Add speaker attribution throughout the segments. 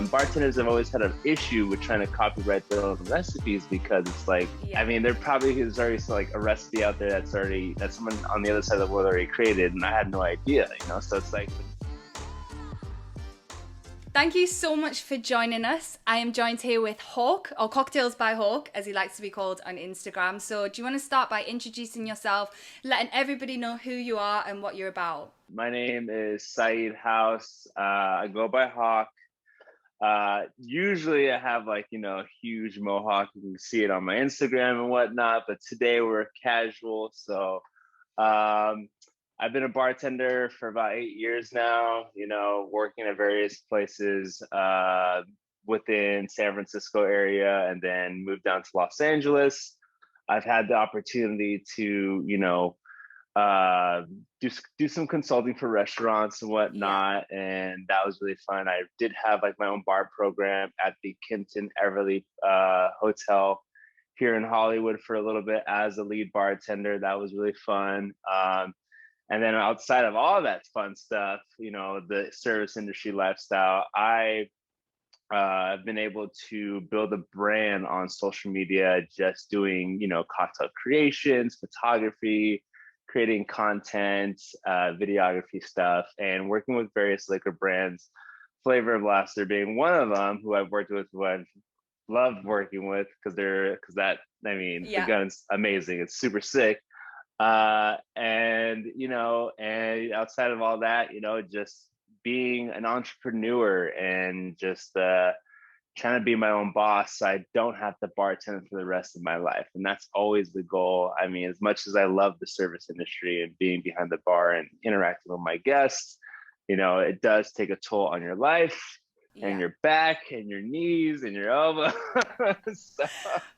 Speaker 1: bartenders have always had an issue with trying to copyright their own recipes because it's like, I mean, there probably is already like a recipe out there that someone on the other side of the world already created, and I had no idea, you know? So it's like.
Speaker 2: Thank you so much for joining us. I am joined here with Hawk, or Cocktails by Hawk, as he likes to be called on Instagram. So do you want to start by introducing yourself, letting everybody know who you are and what you're about?
Speaker 1: My name is Saeed House. I go by Hawk. Usually I have like, you know, a huge mohawk. You can see it on my Instagram and whatnot, but today we're casual. So I've been a bartender for about 8 years now, you know, working at various places within San Francisco area, and then moved down to Los Angeles. I've had the opportunity to, you know, do some consulting for restaurants and whatnot, and that was really fun. I did have like my own bar program at the Kimpton Everly Hotel here in Hollywood for a little bit as a lead bartender. That was really fun. And then outside of all that fun stuff, you know, the service industry lifestyle, I've been able to build a brand on social media, just doing, you know, cocktail creations, photography, creating content, videography stuff, and working with various liquor brands, Flavor of Laughter being one of them, who I've worked with, who I've loved working with, the gun's amazing. It's super sick. And, you know, and outside of all that, you know, just being an entrepreneur and just trying to be my own boss so I don't have to bartend for the rest of my life. And that's always the goal. I mean, as much as I love the service industry and being behind the bar and interacting with my guests, you know, it does take a toll on your life and your back and your knees and your elbow. So.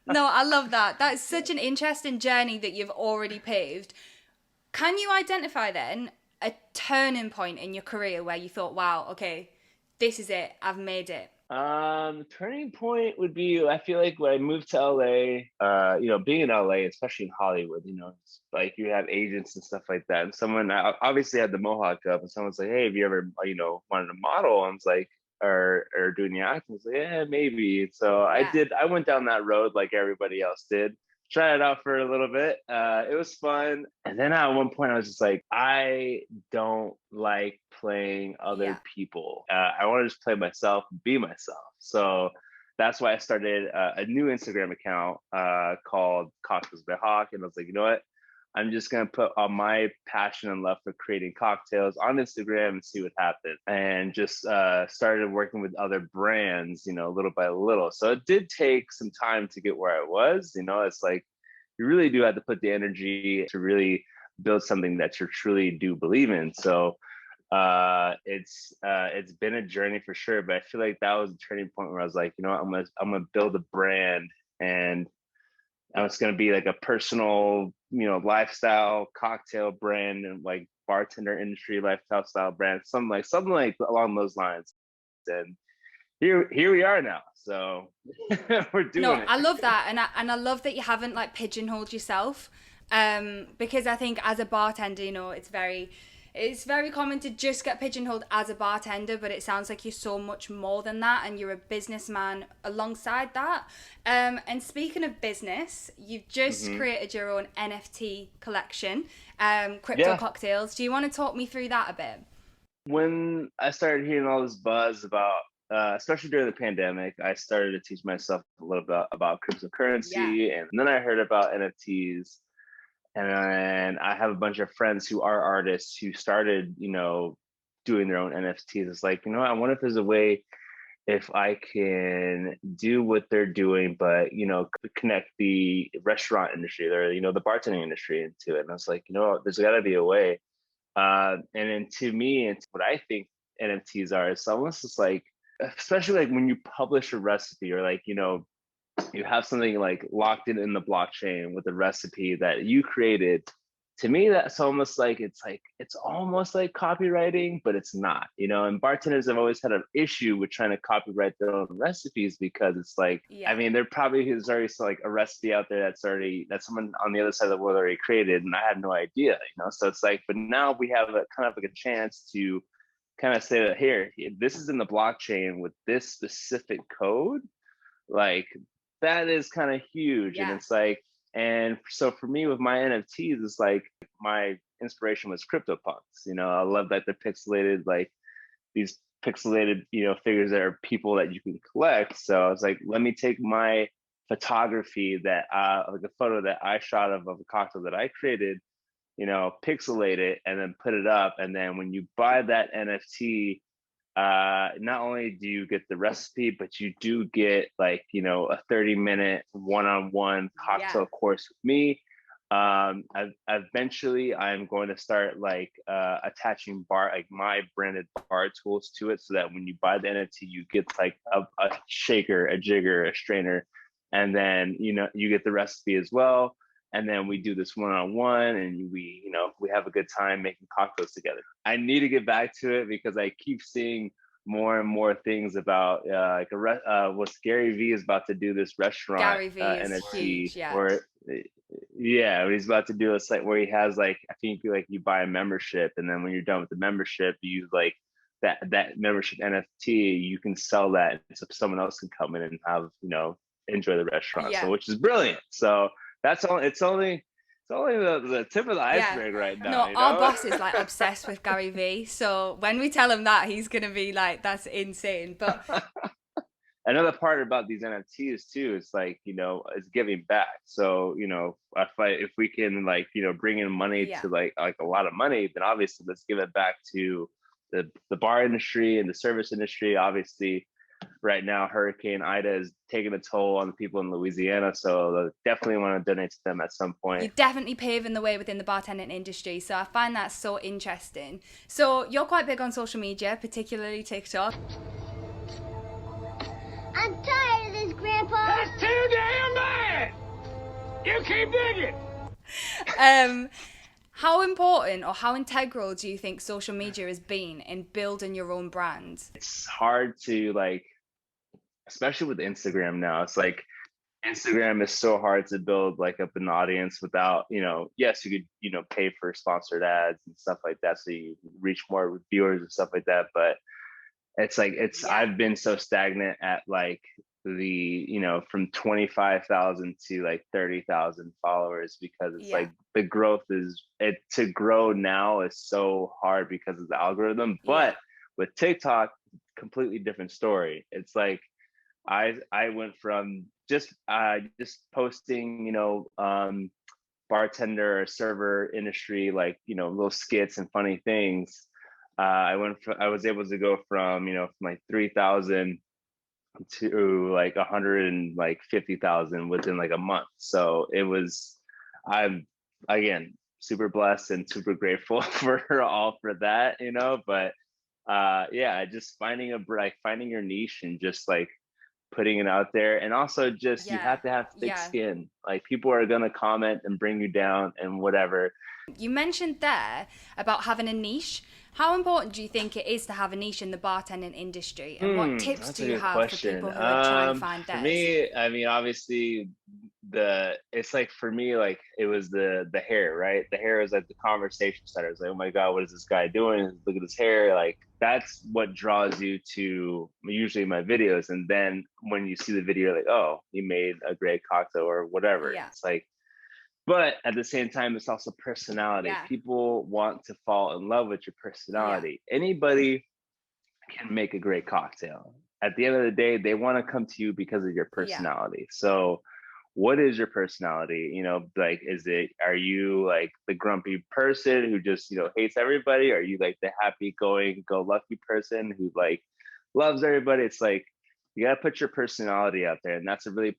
Speaker 2: No, I love that. That's such an interesting journey that you've already paved. Can you identify then a turning point in your career where you thought, wow, okay, this is it, I've made it?
Speaker 1: Turning point would be, I feel like when I moved to LA, you know, being in LA, especially in Hollywood, you know, it's like you have agents and stuff like that. And someone I obviously had the mohawk up, and someone's like, hey, have you ever, you know, wanted to model? I was like, or doing the acting. I was like, yeah, maybe. So I went down that road like everybody else did. Try it out for a little bit. It was fun. And then at one point I was just like, I don't like playing other people. I want to just play myself, be myself. So that's why I started a new Instagram account called Cocktailsbyhawk. And I was like, you know what? I'm just going to put all my passion and love for creating cocktails on Instagram and see what happens. And just started working with other brands, you know, little by little. So it did take some time to get where I was. You know, it's like you really do have to put the energy to really build something that you truly do believe in. So it's been a journey for sure. But I feel like that was a turning point where I was like, you know what, I'm gonna build a brand, and it's going to be like a personal, you know, lifestyle cocktail brand and like bartender industry lifestyle style brand, something like along those lines. And here we are now. So we're doing it.
Speaker 2: I love that, and I love that you haven't like pigeonholed yourself, because I think as a bartender, you know, it's very common to just get pigeonholed as a bartender, but it sounds like you're so much more than that, and you're a businessman alongside that. And speaking of business, you've just created your own NFT collection, Crypto Cocktails. Do you want to talk me through that a bit?
Speaker 1: When I started hearing all this buzz about, especially during the pandemic, I started to teach myself a little bit about cryptocurrency, and then I heard about NFTs. And I have a bunch of friends who are artists who started, you know, doing their own NFTs. It's like, you know, I wonder if there's a way if I can do what they're doing, but, you know, connect the restaurant industry or, you know, the bartending industry into it. And I was like, you know, there's got to be a way. And then to me, it's what I think NFTs are. It's almost just like, especially like when you publish a recipe or like, you know, you have something like locked in the blockchain with a recipe that you created. To me, that's almost like it's almost like copywriting, but it's not, you know. And bartenders have always had an issue with trying to copyright their own recipes because it's like, I mean, there probably is already like a recipe out there that someone on the other side of the world already created, and I had no idea, you know. So it's like, but now we have a kind of like a chance to kind of say that here, this is in the blockchain with this specific code, like that is kind of huge. And
Speaker 2: Yeah.
Speaker 1: it's like, and so for me with my NFTs, it's like my inspiration was CryptoPunks. I love that the pixelated, like these pixelated, figures that are people that you can collect. So I was like, let me take my photography that like a photo that I shot of a cocktail that I created, pixelate it and then put it up. And then when you buy that NFT, not only do you get the recipe, but you do get like, a 30-minute one-on-one
Speaker 2: Yeah.
Speaker 1: cocktail course with me. Eventually I'm going to start like attaching like my branded bar tools to it, so that when you buy the NFT, you get like a shaker, a jigger, a strainer, and then you get the recipe as well. And then we do this one-on-one, and we have a good time making cocktails together. I need to get back to it because I keep seeing more and more things about what Gary Vee is about to do, this restaurant
Speaker 2: Gary Vee is
Speaker 1: NFT,
Speaker 2: huge. Yeah.
Speaker 1: or yeah, he's about to do a site where he has like, I think like you buy a membership, and then when you're done with the membership, you like that membership NFT, you can sell that so someone else can come in and have enjoy the restaurant. So
Speaker 2: Yeah.
Speaker 1: which is brilliant. So that's all. It's only the tip of the
Speaker 2: Yeah.
Speaker 1: iceberg right now.
Speaker 2: No, our boss is like obsessed with Gary Vee. So when we tell him that, he's gonna be like, "That's insane." But
Speaker 1: Another part about these NFTs too is like, is giving back. So, if we can like, bring in money
Speaker 2: yeah,
Speaker 1: to like a lot of money, then obviously let's give it back to the bar industry and the service industry. Obviously, right now Hurricane Ida is taking a toll on the people in Louisiana, so definitely want to donate to them at some point.
Speaker 2: you're definitely paving the way within the bartending industry. So I find that so interesting. So you're quite big on social media, particularly TikTok.
Speaker 3: I'm tired of this, Grandpa.
Speaker 4: That's too damn bad! You keep digging!
Speaker 2: How important or how integral do you think social media has been in building your own brand?
Speaker 1: It's hard to like, especially with Instagram now. It's like Instagram is so hard to build like up an audience without, yes, you could, pay for sponsored ads and stuff like that, so you reach more viewers and stuff like that. But it's like I've been so stagnant at like from 25,000 to like 30,000 followers, because it's like the growth to grow now is so hard because of the algorithm. But with TikTok, completely different story. It's like I went from just posting, bartender or server industry, like, little skits and funny things. I was able to go from, from like 3,000 to like 150,000 within like a month. So I'm again super blessed and super grateful for all for that, but yeah, just finding your niche and just like putting it out there. And also just you have to have thick skin. Like people are gonna comment and bring you down and whatever.
Speaker 2: You mentioned there about having a niche. How important do you think it is to have a niche in the bartending industry? And what tips do you have for people who are trying to find theirs?
Speaker 1: For me, I mean, obviously it's like, for me, like it was the hair, right? The hair is like the conversation starter. It's like, oh my God, what is this guy doing? Look at his hair. Like that's what draws you to usually my videos. And then when you see the video, like, oh, he made a great cocktail or whatever. It's like, but at the same time, it's also personality. People want to fall in love with your personality. Anybody can make a great cocktail. At the end of the day, they want to come to you because of your personality. So what is your personality? Like, are you like the grumpy person who just, hates everybody? Are you like the happy going, go lucky person who like loves everybody? It's like, you got to put your personality out there, and that's a really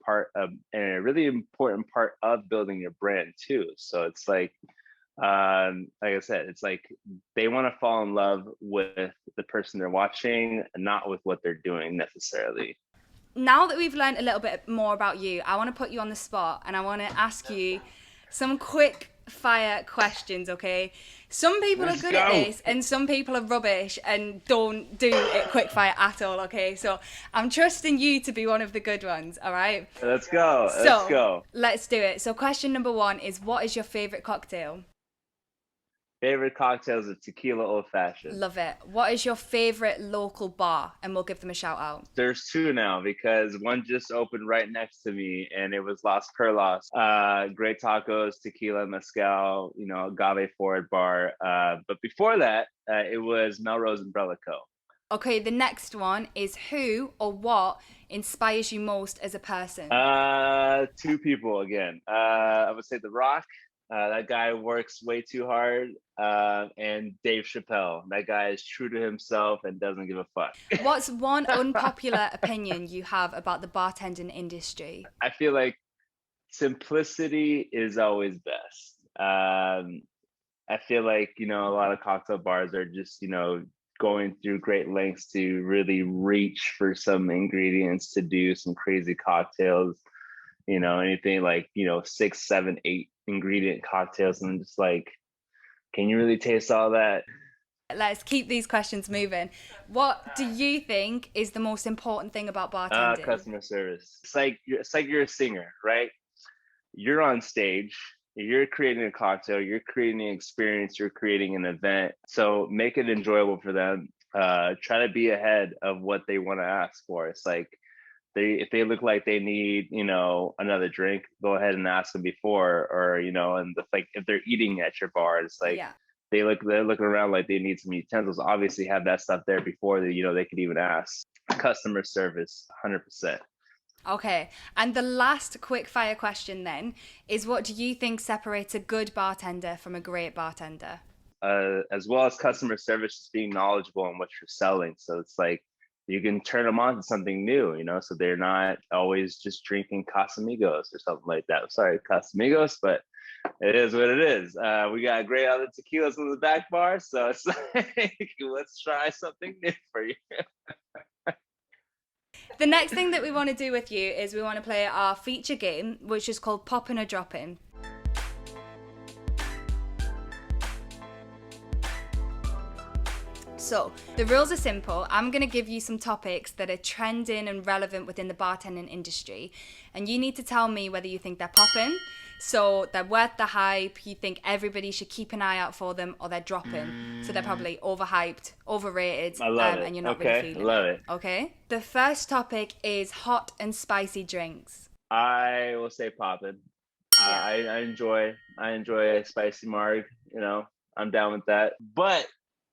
Speaker 1: important part of building your brand too. So it's like I said, it's like they want to fall in love with the person they're watching, and not with what they're doing necessarily.
Speaker 2: Now that we've learned a little bit more about you, I want to put you on the spot, and I want to ask you some quick fire questions, okay? Some people are good at this, and some people are rubbish and don't do it quick fire at all, okay? So I'm trusting you to be one of the good ones, all right?
Speaker 1: Let's go.
Speaker 2: Let's do it. So question number 1 is, what is your favorite cocktail?
Speaker 1: Favorite cocktails are tequila old fashioned.
Speaker 2: Love it. What is your favorite local bar? And we'll give them a shout out.
Speaker 1: There's two now because one just opened right next to me, and it was Las Perlas. Great tacos, tequila, mezcal, agave forward bar. But before that, it was Melrose Umbrella Co.
Speaker 2: Okay, the next one is who or what inspires you most as a person?
Speaker 1: Two people again. I would say The Rock. That guy works way too hard. And Dave Chappelle. That guy is true to himself and doesn't give a fuck.
Speaker 2: What's one unpopular opinion you have about the bartending industry?
Speaker 1: I feel like simplicity is always best. I feel like, a lot of cocktail bars are just, going through great lengths to really reach for some ingredients to do some crazy cocktails, anything like, 6, 7, 8 ingredient cocktails. And I'm just like, can you really taste all that?
Speaker 2: Let's keep these questions moving. What do you think is the most important thing about bartending?
Speaker 1: Customer service. It's like you're a singer, right? You're on stage, you're creating a cocktail, you're creating an experience, you're creating an event. So make it enjoyable for them. Try to be ahead of what they want to ask for. It's like if they look like they need, another drink, go ahead and ask them before, or, and like if they're eating at your bar, it's like they're looking around like they need some utensils. Obviously have that stuff there before they could even ask. Customer service, 100%.
Speaker 2: Okay, and the last quick fire question then is, what do you think separates a good bartender from a great bartender?
Speaker 1: As well as customer service, just being knowledgeable on what you're selling. So it's like you can turn them on to something new, so they're not always just drinking Casamigos or something like that. Sorry, Casamigos, but it is what it is. We got great other tequilas in the back bar, so it's like, let's try something new for you.
Speaker 2: The next thing that we want to do with you is we want to play our feature game, which is called Poppin' or Droppin'. So, the rules are simple. I'm going to give you some topics that are trending and relevant within the bartending industry, and you need to tell me whether you think they're poppin', so they're worth the hype, you think everybody should keep an eye out for them, or they're dropping, so they're probably overhyped, overrated,
Speaker 1: I love it.
Speaker 2: And you're not
Speaker 1: okay,
Speaker 2: really feeling
Speaker 1: love it.
Speaker 2: Okay? The first topic is hot and spicy drinks.
Speaker 1: I will say Poppin. I enjoy a spicy marg, I'm down with that. But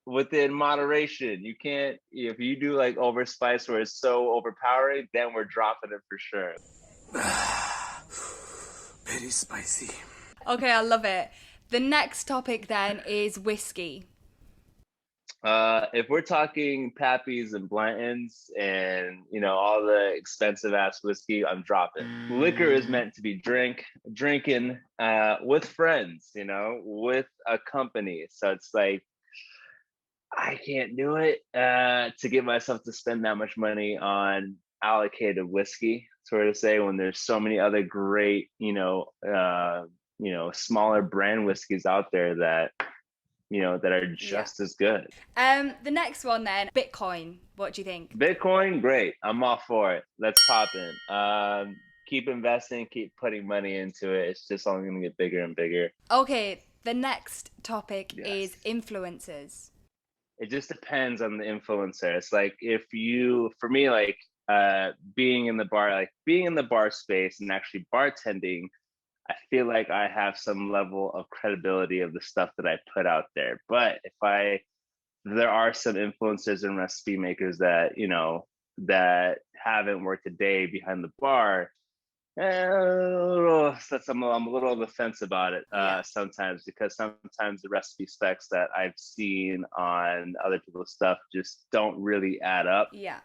Speaker 1: within moderation, you can't, if you do like over spice where it's so overpowering, then we're dropping it for sure.
Speaker 5: Very spicy.
Speaker 2: Okay, I love it. The next topic then is whiskey.
Speaker 1: If we're talking Pappies and Blantons and, all the expensive ass whiskey, I'm dropping. Liquor is meant to be drinking with friends, with a company. So it's like, I can't do it to get myself to spend that much money on allocated whiskey, sort of say, when there's so many other great, smaller brand whiskeys out there that, that are just as good.
Speaker 2: The next one then, Bitcoin. What do you think?
Speaker 1: Bitcoin, great. I'm all for it. Let's pop in. Keep investing, keep putting money into it. It's just only going to get bigger and bigger.
Speaker 2: Okay, the next topic is influencers.
Speaker 1: It just depends on the influencer. It's like for me, like being in the bar space and actually bartending, I feel like I have some level of credibility of the stuff that I put out there. But there are some influencers and recipe makers that, that haven't worked a day behind the bar. I'm a little on the fence about it sometimes, because sometimes the recipe specs that I've seen on other people's stuff just don't really add up.
Speaker 2: Yeah.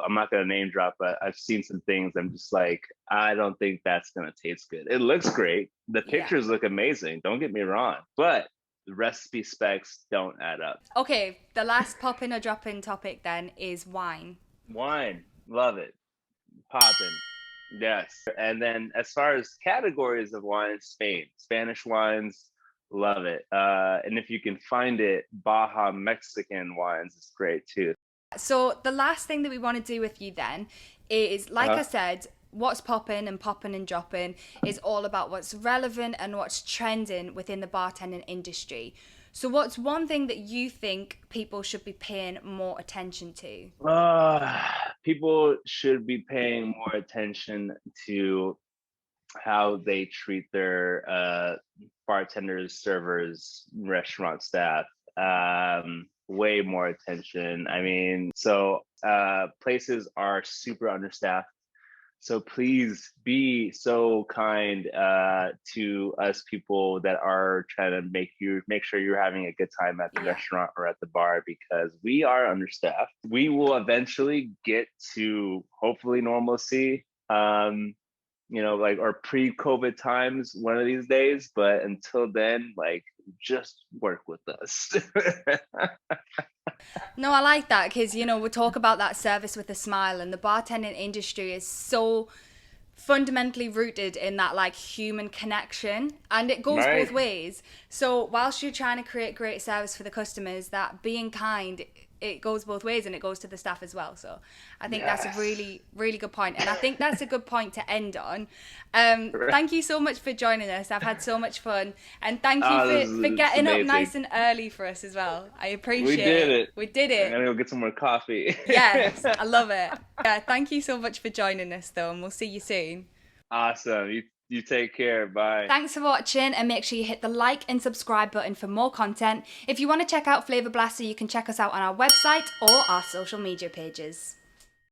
Speaker 1: I'm not going to name drop, but I've seen some things I'm just like, I don't think that's going to taste good. It looks great. The pictures look amazing. Don't get me wrong. But the recipe specs don't add up.
Speaker 2: Okay, the last pop-in or drop-in topic then is wine.
Speaker 1: Wine. Love it. Poppin'. Yes. And then as far as categories of wine, Spanish wines, love it. And if you can find it, Baja Mexican wines is great too.
Speaker 2: So the last thing that we want to do with you then is, like I said, what's popping and dropping is all about what's relevant and what's trending within the bartending industry. So what's one thing that you think people should be paying more attention to?
Speaker 1: People should be paying more attention to how they treat their bartenders, servers, restaurant staff. Way more attention. I mean, so places are super understaffed. So please be so kind to us people that are trying to make sure you're having a good time at the restaurant or at the bar, because we are understaffed. We will eventually get to hopefully normalcy, like, or pre-COVID times one of these days. But until then, like, just work with us.
Speaker 2: No, I like that because, we talk about that service with a smile, and the bartending industry is so fundamentally rooted in that like human connection, and it goes both ways. So whilst you're trying to create great service for the customers, that being kind, it goes both ways, and it goes to the staff as well. So I think that's a really, really good point. And I think that's a good point to end on. Thank you so much for joining us. I've had so much fun. And thank you for getting up nice and early for us as well. I appreciate it. We did it.
Speaker 1: I'm going to go get some more coffee.
Speaker 2: Yes, I love it. Yeah, thank you so much for joining us, though, and we'll see you soon.
Speaker 1: Awesome. You take care. Bye.
Speaker 2: Thanks for watching, and make sure you hit the like and subscribe button for more content. If you want to check out Flavor Blaster, you can check us out on our website or our social media pages.